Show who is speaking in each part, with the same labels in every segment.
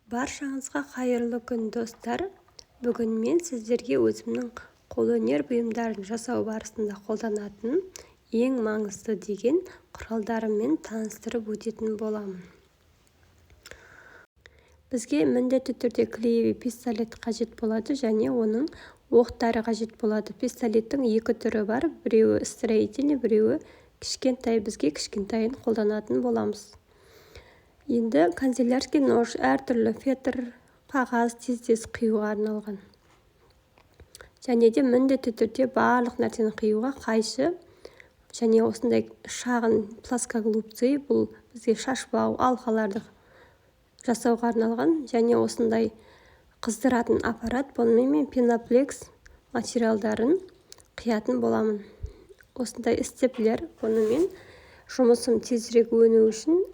Speaker 1: Баршаңызға қайырлы күн, достар. Бүгін мен сіздерге өзімнің қолөнер бұйымдарын жасау барысында қолданатын ең маңызды деген құралдарыммен таныстырып өтетін боламын. Бізге міндетті түрде клеевый пистолет қажет болады және оның оқтары қажет болады. Пистолеттің екі түрі бар, біреуі строительный, біреуі кішкентай. Бізге кішкентайын қолданатын боламыз. Енді канцелярский нож әртүрлі фетр, қағаз тез қиюға арналған. Және де міндетті түрде барлық нәрсені қиюға қайшы және осындай шағын плоскоголубцы, бұл бізге шашбау, алқаларды жасауға арналған, және осындай қыздыратын аппарат. Бұнымен мен пеноплекс материалдарын қиятын боламын. Осындай степлер, бұнымен жұмысым тезірек өну үшін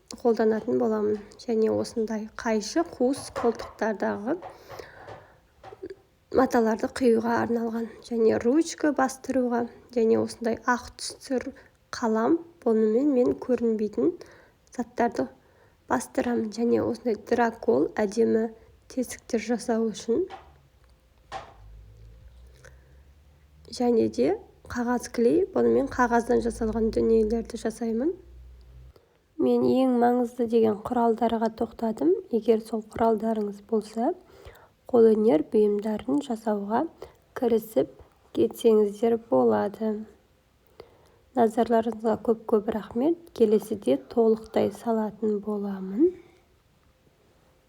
Speaker 1: қолданатын боламын. Және осындай қайшы қуыс қолтықтардағы маталарды қиюға арналған. Және ручка бастыруға, және осындай ақ түстер қалам, бұнымен мен көрінбейтін заттарды бастырамын. Және осындай дракол, әдемі тесіктер жасау үшін. Және де қағаз клей, бұнымен қағаздан жасалған дүниелерді жасаймын. Мен ең маңызды деген құралдарға тоқтадым. Егер сол құралдарыңыз болса, қолөнер бұйымдарын жасауға кірісіп кетсеңіздер болады. Назарларыңызға көп рахмет. Келесіде толықтай салатын боламын.